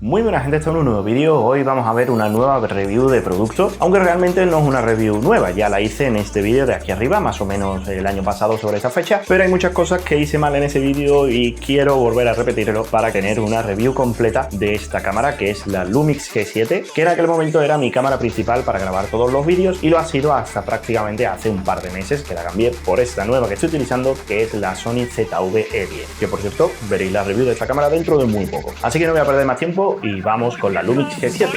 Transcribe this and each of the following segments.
Muy buena gente, esto es un nuevo vídeo. Hoy vamos a ver una nueva review de producto, aunque realmente no es una review nueva, ya la hice en este vídeo de aquí arriba, más o menos el año pasado sobre esta fecha, pero hay muchas cosas que hice mal en ese vídeo y quiero volver a repetirlo para tener una review completa de esta cámara, que es la Lumix G7, que en aquel momento era mi cámara principal para grabar todos los vídeos y lo ha sido hasta prácticamente hace un par de meses que la cambié por esta nueva que estoy utilizando, que es la Sony ZV-E10, que por cierto veréis la review de esta cámara dentro de muy poco. Así que no voy a perder más tiempo y vamos con la Lumix G7.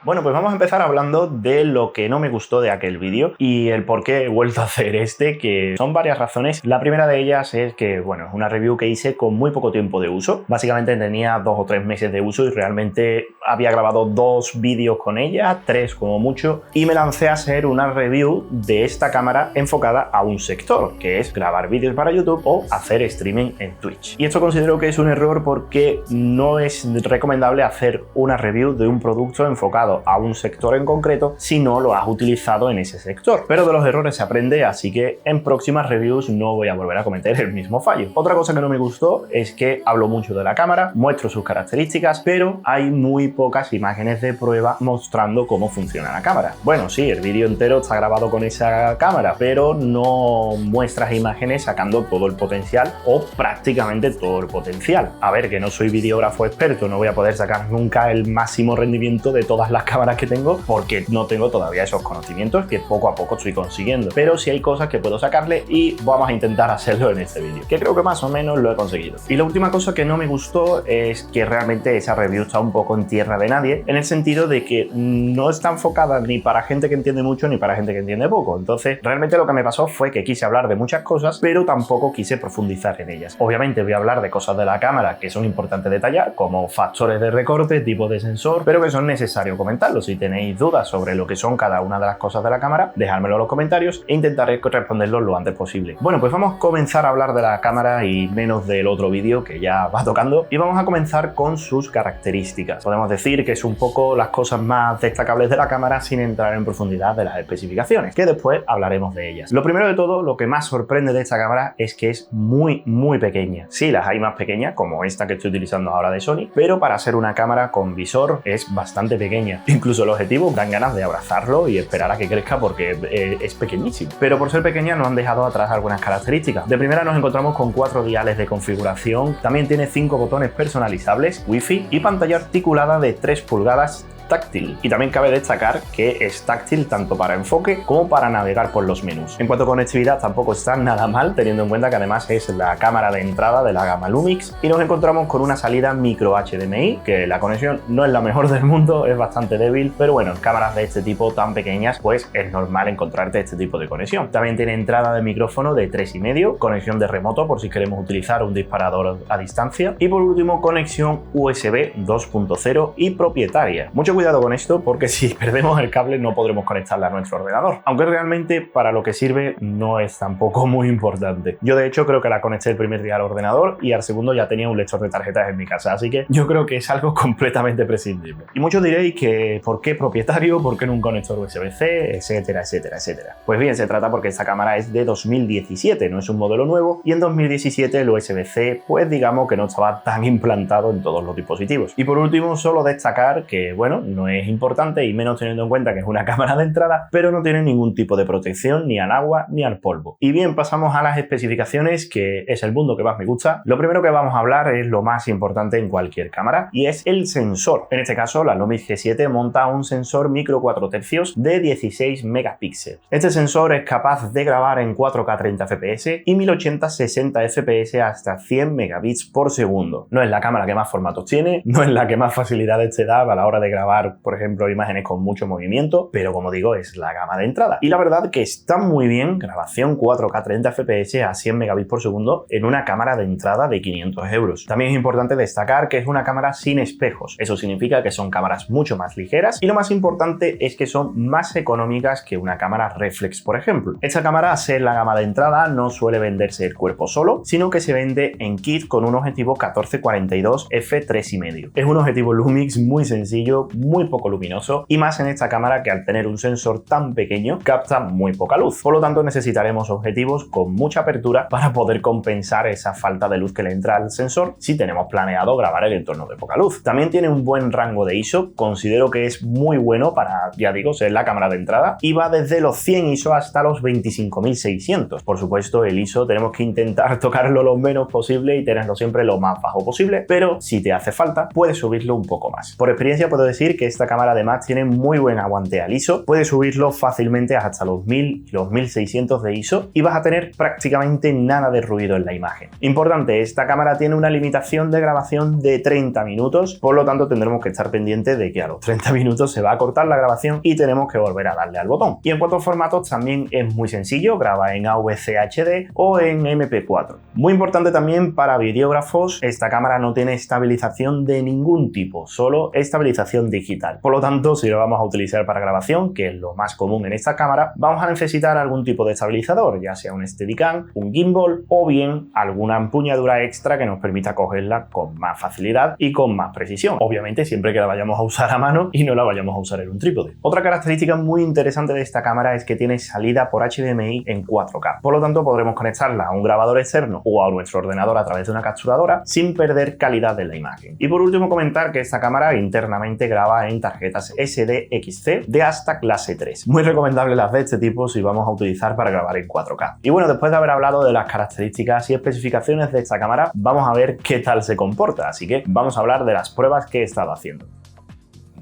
Bueno, pues vamos a empezar hablando de lo que no me gustó de aquel vídeo y el por qué he vuelto a hacer este, que son varias razones. La primera de ellas es que, bueno, es una review que hice con muy poco tiempo de uso. Básicamente tenía 2 o 3 meses de uso y realmente había grabado 2 vídeos con ella, 3 como mucho, y me lancé a hacer una review de esta cámara enfocada a un sector, que es grabar vídeos para YouTube o hacer streaming en Twitch. Y esto considero que es un error porque no es recomendable hacer una review de un producto enfocado a un sector en concreto si no lo has utilizado en ese sector. Pero de los errores se aprende, así que en próximas reviews no voy a volver a cometer el mismo fallo. Otra cosa que no me gustó es que hablo mucho de la cámara, muestro sus características, pero hay muy pocas imágenes de prueba mostrando cómo funciona la cámara. Bueno, sí, el vídeo entero está grabado con esa cámara, pero no muestras imágenes sacando todo el potencial o prácticamente todo el potencial. A ver, que no soy videógrafo experto, no voy a poder sacar nunca el máximo rendimiento de todas las cámaras que tengo porque no tengo todavía esos conocimientos que poco a poco estoy consiguiendo, pero sí hay cosas que puedo sacarle y vamos a intentar hacerlo en este vídeo, que creo que más o menos lo he conseguido. Y la última cosa que no me gustó es que realmente esa review está un poco en tierra de nadie, en el sentido de que no está enfocada ni para gente que entiende mucho ni para gente que entiende poco. Entonces realmente lo que me pasó fue que quise hablar de muchas cosas, pero tampoco quise profundizar en ellas. Obviamente voy a hablar de cosas de la cámara que son importantes detallar, como factores de recorte, tipo de sensor, pero que son necesarios comentarlo. Si tenéis dudas sobre lo que son cada una de las cosas de la cámara, dejármelo en los comentarios e intentaré responderlos lo antes posible. Bueno, pues vamos a comenzar a hablar de la cámara y menos del otro vídeo que ya va tocando, y vamos a comenzar con sus características. Podemos decir que es un poco las cosas más destacables de la cámara sin entrar en profundidad de las especificaciones, que después hablaremos de ellas. Lo primero de todo, lo que más sorprende de esta cámara es que es muy pequeña. Sí, las hay más pequeñas, como esta que estoy utilizando ahora de Sony, pero para ser una cámara con visor es bastante pequeña. Incluso el objetivo dan ganas de abrazarlo y esperar a que crezca porque es pequeñísimo. Pero por ser pequeña nos han dejado atrás algunas características. De primera nos encontramos con 4 diales de configuración, también tiene 5 botones personalizables, Wi-Fi y pantalla articulada de 3 pulgadas táctil. Y también cabe destacar que es táctil tanto para enfoque como para navegar por los menús. En cuanto a conectividad tampoco está nada mal, teniendo en cuenta que además es la cámara de entrada de la gama Lumix, y nos encontramos con una salida micro HDMI, que la conexión no es la mejor del mundo, es bastante débil, pero bueno, en cámaras de este tipo tan pequeñas pues es normal encontrarte este tipo de conexión. También tiene entrada de micrófono de 3,5, conexión de remoto por si queremos utilizar un disparador a distancia, y por último conexión USB 2.0 y propietaria. Mucho cuidado con esto porque si perdemos el cable no podremos conectarla a nuestro ordenador, aunque realmente para lo que sirve no es tampoco muy importante. Yo de hecho creo que la conecté el primer día al ordenador y al segundo ya tenía un lector de tarjetas en mi casa, así que yo creo que es algo completamente prescindible. Y muchos diréis que ¿por qué propietario? ¿Por qué no un conector USB-C? Etcétera, etcétera, etcétera. Pues bien, se trata porque esta cámara es de 2017, no es un modelo nuevo, y en 2017 el USB-C pues digamos que no estaba tan implantado en todos los dispositivos. Y por último solo destacar que bueno, no es importante y menos teniendo en cuenta que es una cámara de entrada, pero no tiene ningún tipo de protección ni al agua ni al polvo. Y bien, pasamos a las especificaciones, que es el mundo que más me gusta. Lo primero que vamos a hablar es lo más importante en cualquier cámara y es el sensor. En este caso la Lumix G7 monta un sensor micro 4 tercios de 16 megapíxeles. Este sensor es capaz de grabar en 4K 30 fps y 1080 60 fps hasta 100 megabits por segundo. No es la cámara que más formatos tiene, no es la que más facilidades te da a la hora de grabar grabar, por ejemplo, imágenes con mucho movimiento, pero como digo, es la gama de entrada. Y la verdad que está muy bien, grabación 4K 30 FPS a 100 megabits por segundo en una cámara de entrada de 500 euros. También es importante destacar que es una cámara sin espejos. Eso significa que son cámaras mucho más ligeras y lo más importante es que son más económicas que una cámara reflex, por ejemplo. Esta cámara, al ser la gama de entrada, no suele venderse el cuerpo solo, sino que se vende en kit con un objetivo 1442 f3.5. Es un objetivo Lumix muy sencillo, muy poco luminoso y más en esta cámara que al tener un sensor tan pequeño capta muy poca luz. Por lo tanto necesitaremos objetivos con mucha apertura para poder compensar esa falta de luz que le entra al sensor si tenemos planeado grabar el entorno de poca luz. También tiene un buen rango de ISO, considero que es muy bueno para, ya digo, ser la cámara de entrada y va desde los 100 ISO hasta los 25.600. Por supuesto, el ISO tenemos que intentar tocarlo lo menos posible y tenerlo siempre lo más bajo posible, pero si te hace falta puedes subirlo un poco más. Por experiencia puedo decir que esta cámara además tiene muy buen aguante al ISO, puedes subirlo fácilmente hasta los 1000 y los 1600 de ISO y vas a tener prácticamente nada de ruido en la imagen. Importante, esta cámara tiene una limitación de grabación de 30 minutos, por lo tanto tendremos que estar pendientes de que a los 30 minutos se va a cortar la grabación y tenemos que volver a darle al botón. Y en cuanto a formatos también es muy sencillo, graba en AVC HD o en MP4. Muy importante también para videógrafos, esta cámara no tiene estabilización de ningún tipo, solo estabilización digital. Por lo tanto, si lo vamos a utilizar para grabación, que es lo más común en esta cámara, vamos a necesitar algún tipo de estabilizador, ya sea un Steadicam, un gimbal o bien alguna empuñadura extra que nos permita cogerla con más facilidad y con más precisión. Obviamente siempre que la vayamos a usar a mano y no la vayamos a usar en un trípode. Otra característica muy interesante de esta cámara es que tiene salida por HDMI en 4K. Por lo tanto podremos conectarla a un grabador externo o a nuestro ordenador a través de una capturadora sin perder calidad de la imagen. Y por último comentar que esta cámara internamente graba en tarjetas SDXC de hasta clase 3. Muy recomendable las de este tipo si vamos a utilizar para grabar en 4K. Y bueno, después de haber hablado de las características y especificaciones de esta cámara, vamos a ver qué tal se comporta. Así que vamos a hablar de las pruebas que he estado haciendo.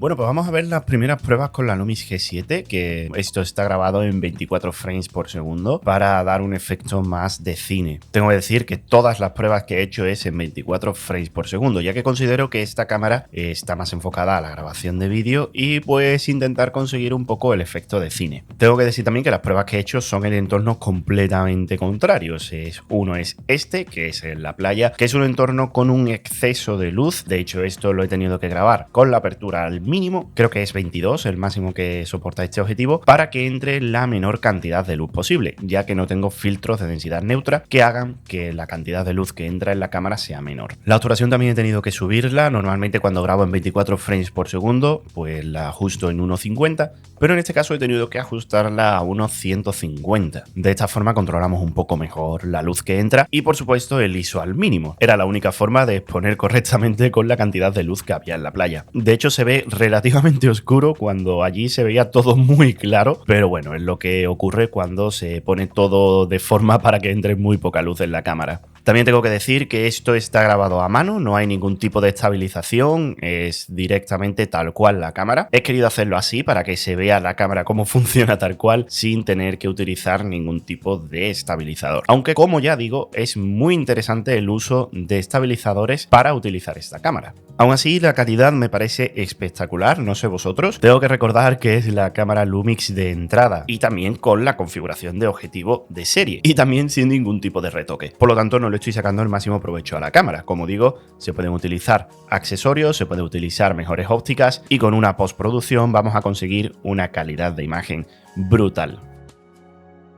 Bueno, pues vamos a ver las primeras pruebas con la Lumix G7, que esto está grabado en 24 frames por segundo para dar un efecto más de cine. Tengo que decir que todas las pruebas que he hecho es en 24 frames por segundo, ya que considero que esta cámara está más enfocada a la grabación de vídeo y pues intentar conseguir un poco el efecto de cine. Tengo que decir también que las pruebas que he hecho son en entornos completamente contrarios. Uno es este, que es en la playa, que es un entorno con un exceso de luz. De hecho, esto lo he tenido que grabar con la apertura al mínimo, creo que es 22 el máximo que soporta este objetivo, para que entre la menor cantidad de luz posible, ya que no tengo filtros de densidad neutra que hagan que la cantidad de luz que entra en la cámara sea menor. La obturación también he tenido que subirla. Normalmente cuando grabo en 24 frames por segundo pues la ajusto en 1.50, pero en este caso he tenido que ajustarla a unos 150. De esta forma controlamos un poco mejor la luz que entra y por supuesto el ISO al mínimo. Era la única forma de exponer correctamente con la cantidad de luz que había en la playa. De hecho se ve relativamente oscuro cuando allí se veía todo muy claro, pero bueno, es lo que ocurre cuando se pone todo de forma para que entre muy poca luz en la cámara. También tengo que decir que esto está grabado a mano, no hay ningún tipo de estabilización, es directamente tal cual la cámara. He querido hacerlo así para que se vea la cámara cómo funciona tal cual, sin tener que utilizar ningún tipo de estabilizador. Aunque, como ya digo, es muy interesante el uso de estabilizadores para utilizar esta cámara. Aún así, la calidad me parece espectacular, no sé vosotros. Tengo que recordar que es la cámara Lumix de entrada y también con la configuración de objetivo de serie y también sin ningún tipo de retoque. Por lo tanto, no le estoy sacando el máximo provecho a la cámara. Como digo, se pueden utilizar accesorios, se puede utilizar mejores ópticas y con una postproducción vamos a conseguir una calidad de imagen brutal.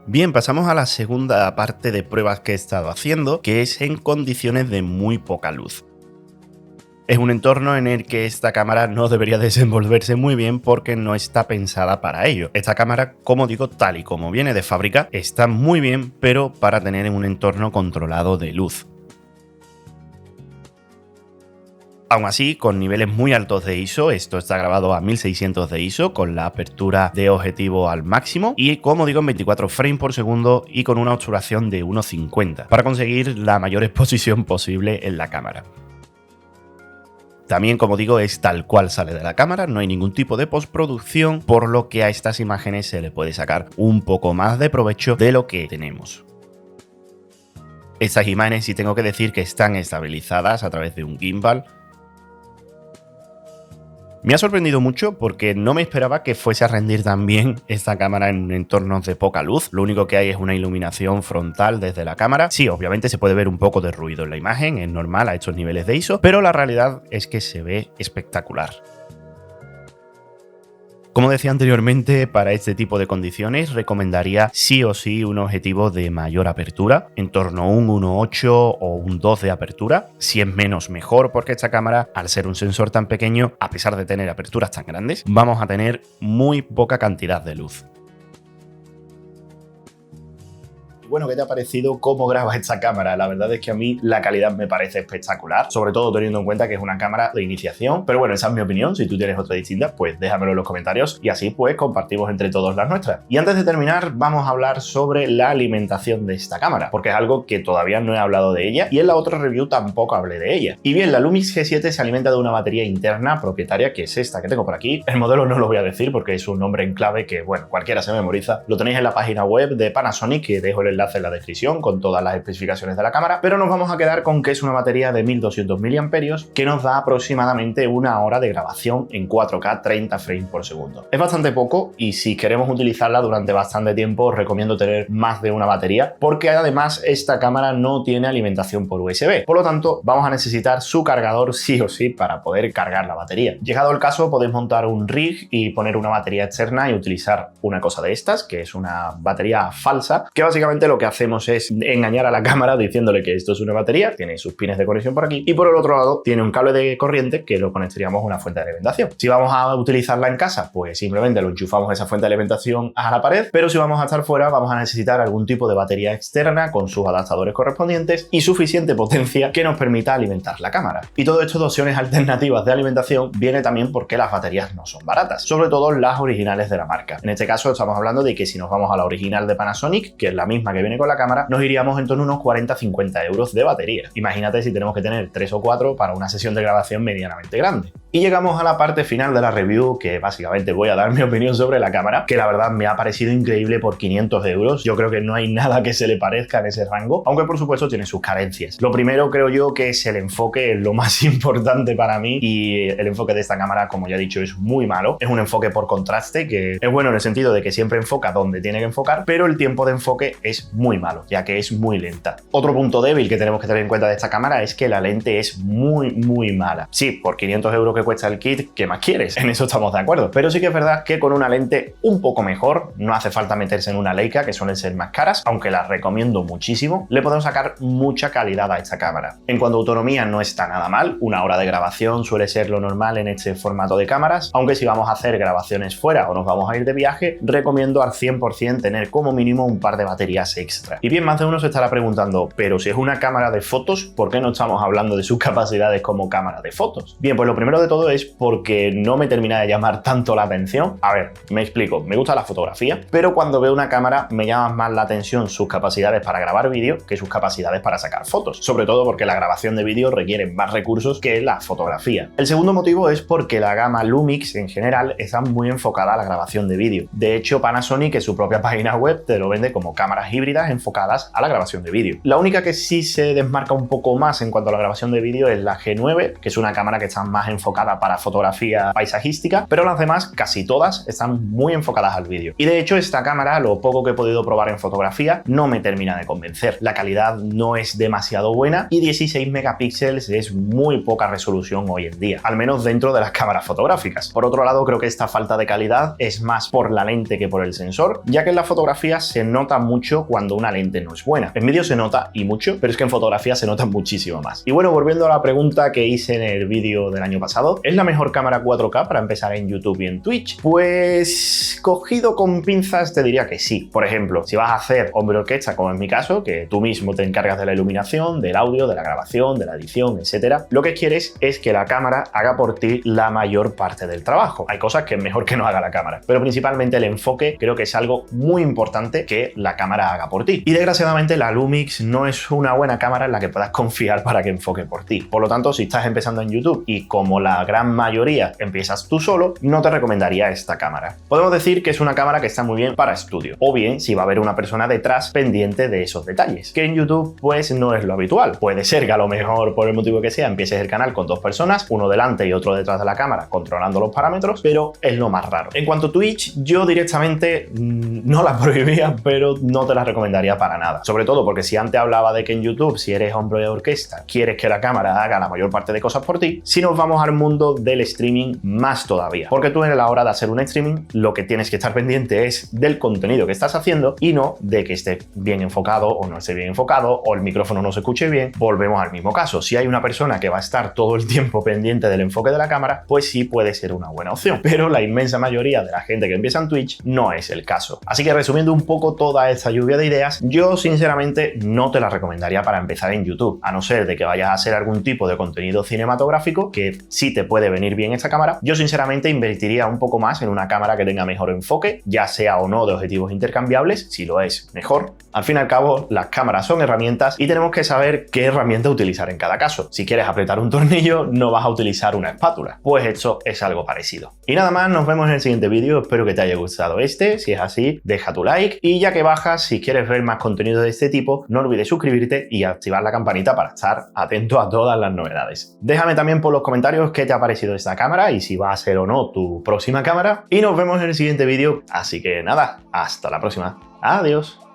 Bien, pasamos a la segunda parte de pruebas que he estado haciendo, que es en condiciones de muy poca luz. Es un entorno en el que esta cámara no debería desenvolverse muy bien porque no está pensada para ello. Esta cámara, como digo, tal y como viene de fábrica, está muy bien, pero para tener un entorno controlado de luz. Aún así, con niveles muy altos de ISO, esto está grabado a 1600 de ISO, con la apertura de objetivo al máximo y, como digo, en 24 frames por segundo y con una obturación de 1.50 para conseguir la mayor exposición posible en la cámara. También, como digo, es tal cual sale de la cámara, no hay ningún tipo de postproducción, por lo que a estas imágenes se le puede sacar un poco más de provecho de lo que tenemos. Estas imágenes sí tengo que decir que están estabilizadas a través de un gimbal. Me ha sorprendido mucho porque no me esperaba que fuese a rendir tan bien esta cámara en entornos de poca luz. Lo único que hay es una iluminación frontal desde la cámara. Sí, obviamente se puede ver un poco de ruido en la imagen, es normal a estos niveles de ISO, pero la realidad es que se ve espectacular. Como decía anteriormente, para este tipo de condiciones recomendaría sí o sí un objetivo de mayor apertura, en torno a un 1.8 o un 2 de apertura. Si es menos, mejor, porque esta cámara, al ser un sensor tan pequeño, a pesar de tener aperturas tan grandes, vamos a tener muy poca cantidad de luz. Bueno, ¿qué te ha parecido cómo graba esta cámara? La verdad es que a mí la calidad me parece espectacular, sobre todo teniendo en cuenta que es una cámara de iniciación. Pero bueno, esa es mi opinión. Si tú tienes otra distinta, pues déjamelo en los comentarios y así pues compartimos entre todos las nuestras. Y antes de terminar, vamos a hablar sobre la alimentación de esta cámara, porque es algo que todavía no he hablado de ella y en la otra review tampoco hablé de ella. Y bien, la Lumix G7 se alimenta de una batería interna propietaria, que es esta que tengo por aquí. El modelo no lo voy a decir porque es un nombre en clave que, bueno, cualquiera se memoriza. Lo tenéis en la página web de Panasonic, que dejo el enlace en la descripción con todas las especificaciones de la cámara, pero nos vamos a quedar con que es una batería de 1200 mAh que nos da aproximadamente una hora de grabación en 4K 30 frames por segundo. Es bastante poco y si queremos utilizarla durante bastante tiempo os recomiendo tener más de una batería, porque además esta cámara no tiene alimentación por USB, por lo tanto vamos a necesitar su cargador sí o sí para poder cargar la batería. Llegado el caso, podéis montar un rig y poner una batería externa y utilizar una cosa de estas, que es una batería falsa, que básicamente lo que hacemos es engañar a la cámara diciéndole que esto es una batería, tiene sus pines de conexión por aquí y por el otro lado tiene un cable de corriente que lo conectaríamos a una fuente de alimentación. Si vamos a utilizarla en casa, pues simplemente lo enchufamos esa fuente de alimentación a la pared, pero si vamos a estar fuera vamos a necesitar algún tipo de batería externa con sus adaptadores correspondientes y suficiente potencia que nos permita alimentar la cámara. Y todo esto de opciones alternativas de alimentación viene también porque las baterías no son baratas, sobre todo las originales de la marca. En este caso estamos hablando de que si nos vamos a la original de Panasonic, que es la misma que viene con la cámara, nos iríamos en torno a unos 40-50 euros de batería. Imagínate si tenemos que tener 3 o 4 para una sesión de grabación medianamente grande. Y llegamos a la parte final de la review, que básicamente voy a dar mi opinión sobre la cámara, que la verdad me ha parecido increíble por 500 euros. Yo creo que no hay nada que se le parezca en ese rango, aunque por supuesto tiene sus carencias. Lo primero creo yo que es el enfoque, lo más importante para mí, y el enfoque de esta cámara, como ya he dicho, es muy malo. Es un enfoque por contraste, que es bueno en el sentido de que siempre enfoca donde tiene que enfocar, pero el tiempo de enfoque es muy malo, ya que es muy lenta. Otro punto débil que tenemos que tener en cuenta de esta cámara es que la lente es muy mala. Sí, por 500 euros que cuesta el kit, ¿qué más quieres? En eso estamos de acuerdo. Pero sí que es verdad que con una lente un poco mejor, no hace falta meterse en una Leica, que suelen ser más caras, aunque las recomiendo muchísimo, le podemos sacar mucha calidad a esta cámara. En cuanto a autonomía no está nada mal, una hora de grabación suele ser lo normal en este formato de cámaras, aunque si vamos a hacer grabaciones fuera o nos vamos a ir de viaje, recomiendo al 100% tener como mínimo un par de baterías extra. Y bien, más de uno se estará preguntando, pero si es una cámara de fotos, ¿por qué no estamos hablando de sus capacidades como cámara de fotos? Bien, pues lo primero de todo es porque no me termina de llamar tanto la atención. A ver, me explico, me gusta la fotografía, pero cuando veo una cámara me llama más la atención sus capacidades para grabar vídeo que sus capacidades para sacar fotos, sobre todo porque la grabación de vídeo requiere más recursos que la fotografía. El segundo motivo es porque la gama Lumix en general está muy enfocada a la grabación de vídeo. De hecho, Panasonic en su propia página web te lo vende como cámaras híbridas enfocadas a la grabación de vídeo. La única que sí se desmarca un poco más en cuanto a la grabación de vídeo es la G9, que es una cámara que está más enfocada para fotografía paisajística, pero las demás, casi todas, están muy enfocadas al vídeo. Y de hecho esta cámara, lo poco que he podido probar en fotografía, no me termina de convencer. La calidad no es demasiado buena y 16 megapíxeles es muy poca resolución hoy en día, al menos dentro de las cámaras fotográficas. Por otro lado, creo que esta falta de calidad es más por la lente que por el sensor, ya que en la fotografía se nota mucho cuando una lente no es buena. En vídeo se nota y mucho, pero es que en fotografía se nota muchísimo más. Y bueno, volviendo a la pregunta que hice en el vídeo del año pasado, ¿es la mejor cámara 4K para empezar en YouTube y en Twitch? Pues cogido con pinzas te diría que sí. Por ejemplo, si vas a hacer hombre orquesta, como en mi caso, que tú mismo te encargas de la iluminación, del audio, de la grabación, de la edición, etcétera, lo que quieres es que la cámara haga por ti la mayor parte del trabajo. Hay cosas que es mejor que no haga la cámara, pero principalmente el enfoque creo que es algo muy importante que la cámara haga por ti. Y desgraciadamente la Lumix no es una buena cámara en la que puedas confiar para que enfoque por ti. Por lo tanto, si estás empezando en YouTube y como la gran mayoría empiezas tú solo, no te recomendaría esta cámara. Podemos decir decir que es una cámara que está muy bien para estudio, o bien si va a haber una persona detrás pendiente de esos detalles, que en YouTube pues no es lo habitual. Puede ser que a lo mejor, por el motivo que sea, empieces el canal con 2 personas, uno delante y otro detrás de la cámara controlando los parámetros, pero es lo más raro. En cuanto a Twitch, yo directamente no la prohibía, pero no te la recomendaría para nada. Sobre todo porque si antes hablaba de que en YouTube, si eres hombre de orquesta, quieres que la cámara haga la mayor parte de cosas por ti, si nos vamos al mundo del streaming, más todavía. Porque tú, en la hora de hacer un streaming, lo que tienes que estar pendiente es del contenido que estás haciendo y no de que esté bien enfocado o no esté bien enfocado, o el micrófono no se escuche bien. Volvemos al mismo caso. Si hay una persona que va a estar todo el tiempo pendiente del enfoque de la cámara, pues sí puede ser una buena opción. Pero la inmensa mayoría de la gente que empieza en Twitch no es el caso. Así que, resumiendo un poco toda esta lluvia de ideas, yo sinceramente no te la recomendaría para empezar en YouTube, a no ser de que vayas a hacer algún tipo de contenido cinematográfico, que sí te puede venir bien esta cámara. Yo sinceramente invertiría un poco más en una cámara que tenga mejor enfoque, ya sea o no de objetivos intercambiables. Si lo es, mejor. Al fin y al cabo, las cámaras son herramientas y tenemos que saber qué herramienta utilizar en cada caso. Si quieres apretar un tornillo, no vas a utilizar una espátula. Pues esto es algo parecido. Y nada más, nos vemos en el siguiente vídeo. Espero que te haya gustado este. Si es así, deja tu like. Y ya que bajas, si quieres ver más contenido de este tipo, no olvides suscribirte y activar la campanita para estar atento a todas las novedades. Déjame también por los comentarios qué te ha parecido esta cámara y si va a ser o no tu próxima cámara. Y nos vemos en el siguiente vídeo. Así que nada, hasta la próxima. Adiós.